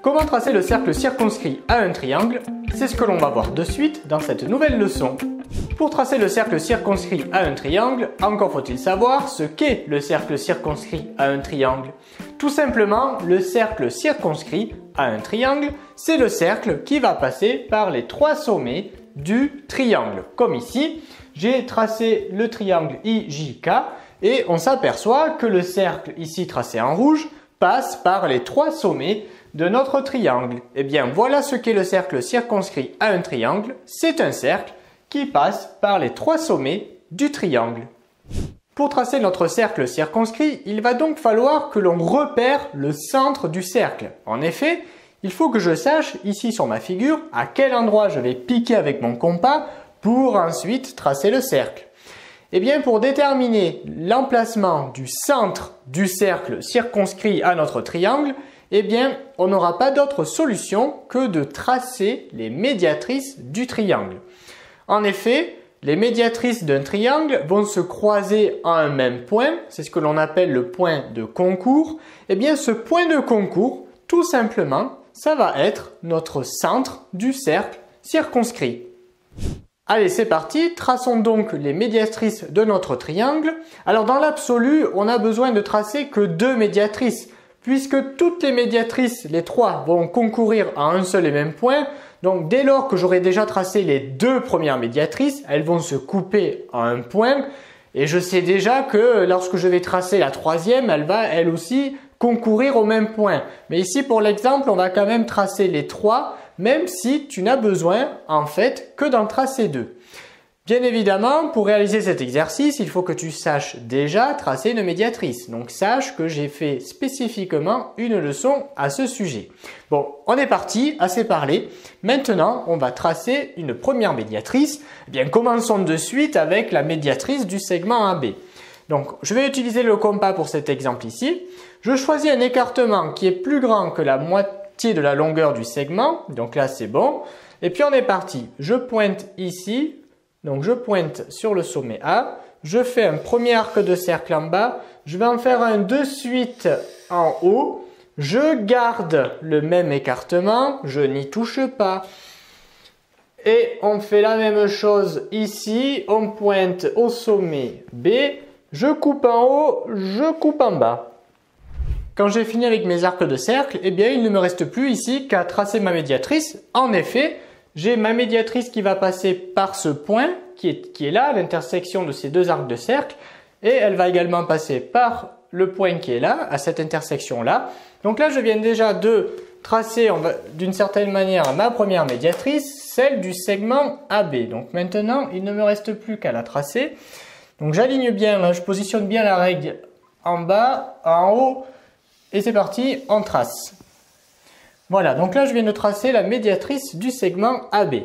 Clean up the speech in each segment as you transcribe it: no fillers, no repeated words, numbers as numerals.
Comment tracer le cercle circonscrit à un triangle? C'est ce que l'on va voir de suite dans cette nouvelle leçon. Pour tracer le cercle circonscrit à un triangle, encore faut-il savoir ce qu'est le cercle circonscrit à un triangle. Tout simplement, le cercle circonscrit à un triangle, c'est le cercle qui va passer par les trois sommets du triangle. Comme ici, j'ai tracé le triangle IJK et on s'aperçoit que le cercle ici tracé en rouge passe par les trois sommets de notre triangle. Eh bien, voilà ce qu'est le cercle circonscrit à un triangle. C'est un cercle qui passe par les trois sommets du triangle. Pour tracer notre cercle circonscrit, il va donc falloir que l'on repère le centre du cercle. En effet, il faut que je sache, ici sur ma figure, à quel endroit je vais piquer avec mon compas pour ensuite tracer le cercle. Eh bien, pour déterminer l'emplacement du centre du cercle circonscrit à notre triangle, eh bien, on n'aura pas d'autre solution que de tracer les médiatrices du triangle. En effet, les médiatrices d'un triangle vont se croiser à un même point, c'est ce que l'on appelle le point de concours. Eh bien, ce point de concours, tout simplement, ça va être notre centre du cercle circonscrit. Allez, c'est parti, traçons donc les médiatrices de notre triangle. Alors, dans l'absolu, on n'a besoin de tracer que deux médiatrices, puisque toutes les médiatrices, les trois, vont concourir à un seul et même point. Donc, dès lors que j'aurai déjà tracé les deux premières médiatrices, elles vont se couper à un point. Et je sais déjà que lorsque je vais tracer la troisième, elle va elle aussi concourir au même point. Mais ici, pour l'exemple, on va quand même tracer les trois, même si tu n'as besoin, en fait, que d'en tracer deux. Bien évidemment, pour réaliser cet exercice, il faut que tu saches déjà tracer une médiatrice. Donc, sache que j'ai fait spécifiquement une leçon à ce sujet. Bon, on est parti, assez parlé. Maintenant, on va tracer une première médiatrice. Eh bien, commençons de suite avec la médiatrice du segment AB. Donc, je vais utiliser le compas pour cet exemple ici. Je choisis un écartement qui est plus grand que la moitié de la longueur du segment. Donc là, c'est bon. Et puis, on est parti. Je pointe ici. Donc, je pointe sur le sommet A. Je fais un premier arc de cercle en bas. Je vais en faire un de suite en haut. Je garde le même écartement. Je n'y touche pas. Et on fait la même chose ici. On pointe au sommet B. Je coupe en haut. Je coupe en bas. Quand j'ai fini avec mes arcs de cercle, eh bien, il ne me reste plus ici qu'à tracer ma médiatrice. En effet, j'ai ma médiatrice qui va passer par ce point qui est là, à l'intersection de ces deux arcs de cercle. Et elle va également passer par le point qui est là, à cette intersection-là. Donc là, je viens déjà de tracer d'une certaine manière ma première médiatrice, celle du segment AB. Donc maintenant, il ne me reste plus qu'à la tracer. Donc j'aligne bien, je positionne bien la règle en bas, en haut. Et c'est parti, on trace. Voilà, donc là je viens de tracer la médiatrice du segment AB.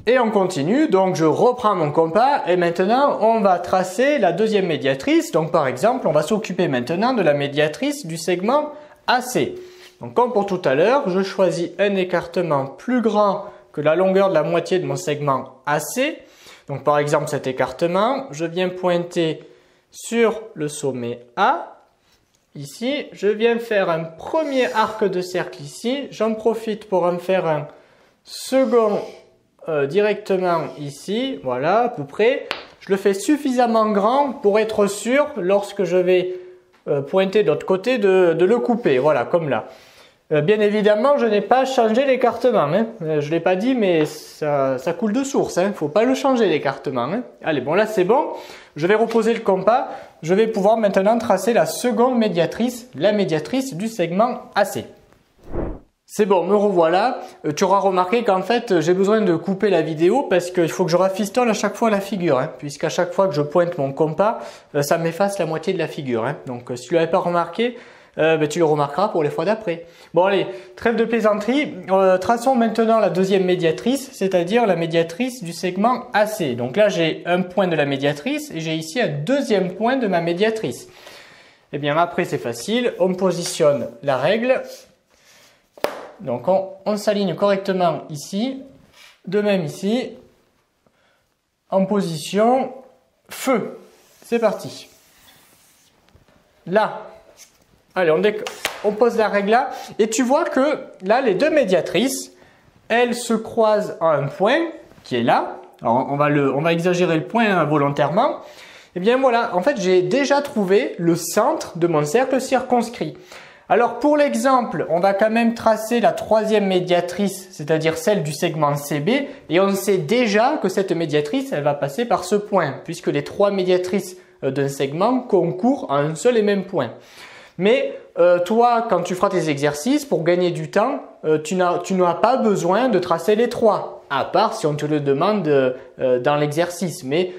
Et on continue, donc je reprends mon compas et maintenant on va tracer la deuxième médiatrice. Donc par exemple, on va s'occuper maintenant de la médiatrice du segment AC. Donc comme pour tout à l'heure, je choisis un écartement plus grand que la longueur de la moitié de mon segment AC. Donc par exemple cet écartement, je viens pointer sur le sommet A. Ici, je viens faire un premier arc de cercle ici. J'en profite pour en faire un second directement ici. Voilà, à peu près. Je le fais suffisamment grand pour être sûr, lorsque je vais pointer de l'autre côté, de le couper. Voilà, comme là. Bien évidemment, je n'ai pas changé l'écartement. Hein. Je ne l'ai pas dit, mais ça coule de source. Il ne faut pas le changer l'écartement. Hein. Allez, bon là c'est bon. Je vais reposer le compas. Je vais pouvoir maintenant tracer la seconde médiatrice, la médiatrice du segment AC. C'est bon, me revoilà. Tu auras remarqué qu'en fait, j'ai besoin de couper la vidéo parce qu'il faut que je rafistole à chaque fois la figure. Hein, puisqu'à chaque fois que je pointe mon compas, ça m'efface la moitié de la figure. Hein. Donc si tu ne l'avais pas remarqué, tu le remarqueras pour les fois d'après. Bon allez, trêve de plaisanterie. Traçons maintenant la deuxième médiatrice, c'est-à-dire la médiatrice du segment AC. Donc là, j'ai un point de la médiatrice et j'ai ici un deuxième point de ma médiatrice. Et bien après, c'est facile. On positionne la règle. Donc on s'aligne correctement ici. De même ici. En position feu. C'est parti. Là. Allez, on décolle. on pose la règle là, et tu vois que là, les deux médiatrices, elles se croisent à un point qui est là. Alors, on va exagérer le point volontairement. Et bien voilà, en fait, j'ai déjà trouvé le centre de mon cercle circonscrit. Alors pour l'exemple, on va quand même tracer la troisième médiatrice, c'est-à-dire celle du segment CB, et on sait déjà que cette médiatrice, elle va passer par ce point, puisque les trois médiatrices d'un segment concourent à un seul et même point. Mais toi, quand tu feras tes exercices, pour gagner du temps, tu n'as pas besoin de tracer les trois, à part si on te le demande dans l'exercice. Mais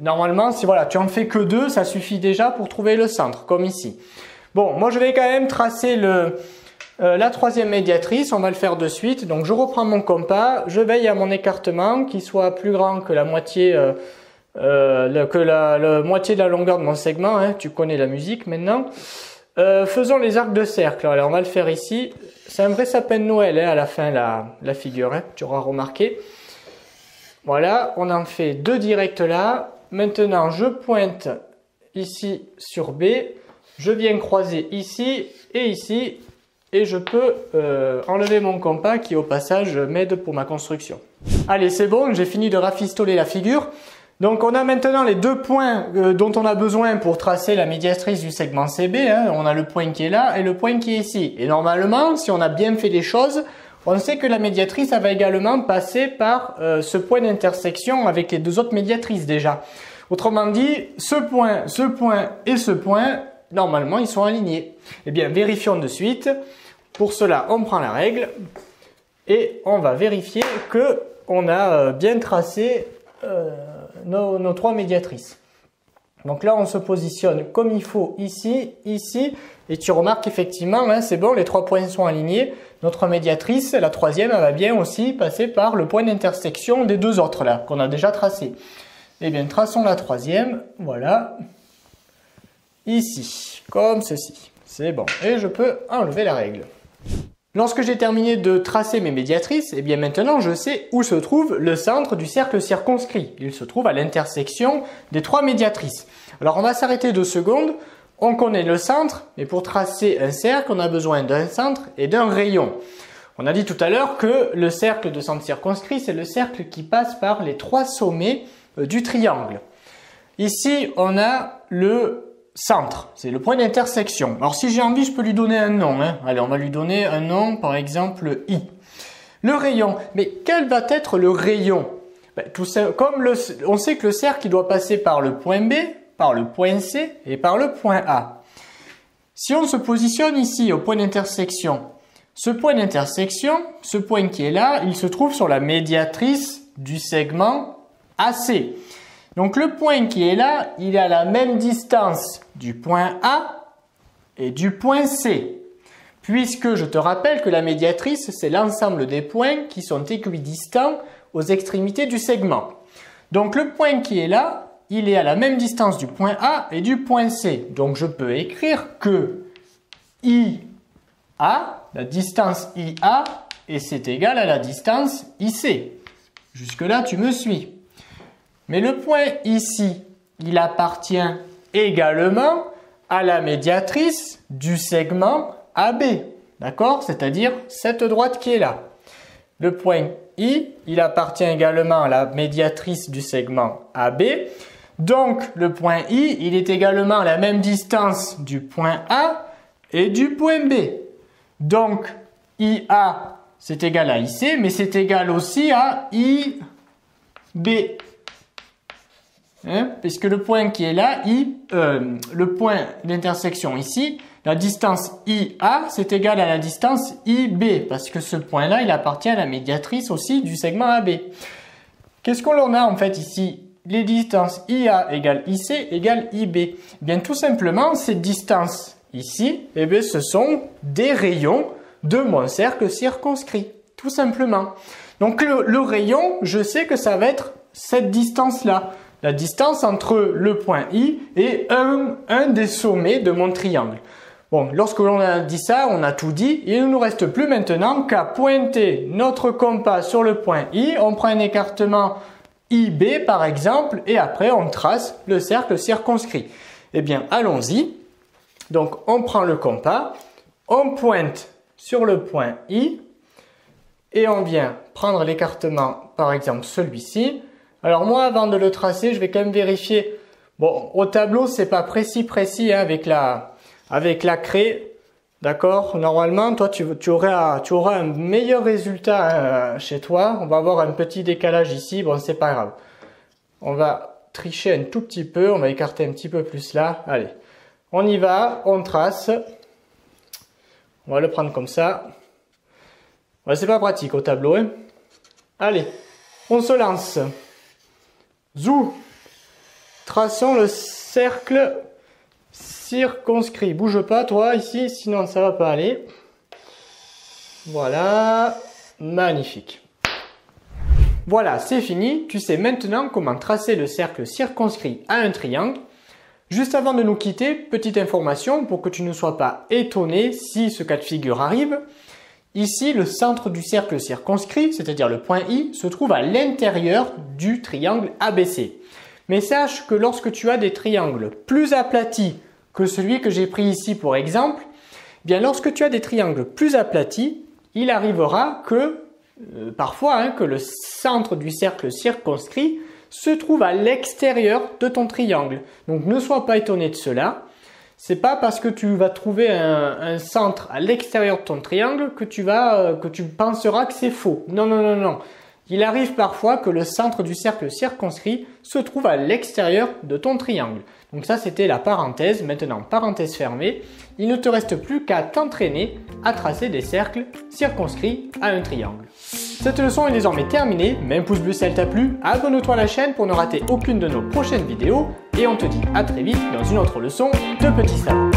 normalement, si voilà, tu en fais que deux, ça suffit déjà pour trouver le centre, comme ici. Bon, moi je vais quand même tracer la troisième médiatrice, on va le faire de suite. Donc je reprends mon compas, je veille à mon écartement qui soit plus grand que la moitié, la moitié de la longueur de mon segment, hein, tu connais la musique maintenant. Faisons les arcs de cercle, alors on va le faire ici. C'est un vrai sapin de Noël hein, à la fin la figure, hein, tu auras remarqué. Voilà, on en fait deux directs là. Maintenant je pointe ici sur B. Je viens croiser ici, et je peux enlever mon compas qui au passage m'aide pour ma construction. Allez, c'est bon, j'ai fini de rafistoler la figure. Donc on a maintenant les deux points dont on a besoin pour tracer la médiatrice du segment CB. Hein. On a le point qui est là et le point qui est ici. Et normalement, si on a bien fait les choses, on sait que la médiatrice elle va également passer par ce point d'intersection avec les deux autres médiatrices déjà. Autrement dit, ce point et ce point, normalement, ils sont alignés. Eh bien, vérifions de suite. Pour cela, on prend la règle et on va vérifier que on a bien tracé nos trois médiatrices. Donc là, on se positionne comme il faut ici, et tu remarques effectivement, hein, c'est bon, les trois points sont alignés. Notre médiatrice, la troisième, elle va bien aussi passer par le point d'intersection des deux autres là, qu'on a déjà tracé. Eh bien, traçons la troisième, voilà. Ici, comme ceci. C'est bon. Et je peux enlever la règle. Lorsque j'ai terminé de tracer mes médiatrices, eh bien maintenant je sais où se trouve le centre du cercle circonscrit. Il se trouve à l'intersection des trois médiatrices. Alors on va s'arrêter 2 secondes. On connaît le centre, mais pour tracer un cercle, on a besoin d'un centre et d'un rayon. On a dit tout à l'heure que le cercle de centre circonscrit, c'est le cercle qui passe par les trois sommets du triangle. Ici, on a le centre, c'est le point d'intersection. Alors si j'ai envie, je peux lui donner un nom. Hein. Allez, on va lui donner un nom, par exemple I. Le rayon, mais quel va être le rayon? Tout ça, comme on sait que le cercle il doit passer par le point B, par le point C et par le point A. Si on se positionne ici au point d'intersection, ce point d'intersection, ce point qui est là, il se trouve sur la médiatrice du segment AC. Donc le point qui est là, il est à la même distance du point A et du point C. Puisque je te rappelle que la médiatrice, c'est l'ensemble des points qui sont équidistants aux extrémités du segment. Donc le point qui est là, il est à la même distance du point A et du point C. Donc je peux écrire que IA, la distance IA, et c'est égal à la distance IC. Jusque là, tu me suis. Mais le point ici, il appartient également à la médiatrice du segment AB. D'accord? C'est-à-dire cette droite qui est là. Le point I, il appartient également à la médiatrice du segment AB. Donc, le point I, il est également à la même distance du point A et du point B. Donc, IA, c'est égal à IC, mais c'est égal aussi à IB. Hein? Puisque le point qui est là, le point d'intersection ici, la distance IA, c'est égal à la distance IB, parce que ce point-là, il appartient à la médiatrice aussi du segment AB. Qu'est-ce qu'on a en fait ici? Les distances IA égale IC égale IB. Eh bien, tout simplement, ces distances ici, eh bien, ce sont des rayons de mon cercle circonscrit. Tout simplement. Donc, le rayon, je sais que ça va être cette distance-là. La distance entre le point I et un des sommets de mon triangle. Bon, lorsque l'on a dit ça, on a tout dit. Il ne nous reste plus maintenant qu'à pointer notre compas sur le point I. On prend un écartement IB par exemple et après on trace le cercle circonscrit. Eh bien, allons-y. Donc, on prend le compas, On pointe sur le point I et on vient prendre l'écartement, par exemple celui-ci. Alors moi, avant de le tracer, je vais quand même vérifier. Bon, au tableau, c'est pas précis hein, avec la craie. D'accord? Normalement, toi, tu auras un meilleur résultat chez toi. On va avoir un petit décalage ici. Bon, c'est pas grave. On va tricher un tout petit peu. On va écarter un petit peu plus là. Allez, on y va. On trace. On va le prendre comme ça. Ouais, c'est pas pratique au tableau. Hein? Allez, on se lance. Zou. Traçons le cercle circonscrit. Bouge pas toi ici, sinon ça va pas aller. Voilà, magnifique. Voilà, c'est fini. Tu sais maintenant comment tracer le cercle circonscrit à un triangle. Juste avant de nous quitter, petite information pour que tu ne sois pas étonné si ce cas de figure arrive. Ici, le centre du cercle circonscrit, c'est-à-dire le point I, se trouve à l'intérieur du triangle ABC. Mais sache que lorsque tu as des triangles plus aplatis que celui que j'ai pris ici pour exemple, bien lorsque tu as des triangles plus aplatis, il arrivera que, parfois, que le centre du cercle circonscrit se trouve à l'extérieur de ton triangle. Donc ne sois pas étonné de cela. C'est pas parce que tu vas trouver un centre à l'extérieur de ton triangle que tu penseras que c'est faux. Non, non, non, non. Il arrive parfois que le centre du cercle circonscrit se trouve à l'extérieur de ton triangle. Donc ça, c'était la parenthèse. Maintenant, parenthèse fermée. Il ne te reste plus qu'à t'entraîner à tracer des cercles circonscrits à un triangle. Cette leçon est désormais terminée. Mets un pouce bleu si elle t'a plu. Abonne-toi à la chaîne pour ne rater aucune de nos prochaines vidéos. Et on te dit à très vite dans une autre leçon de Petit Savant.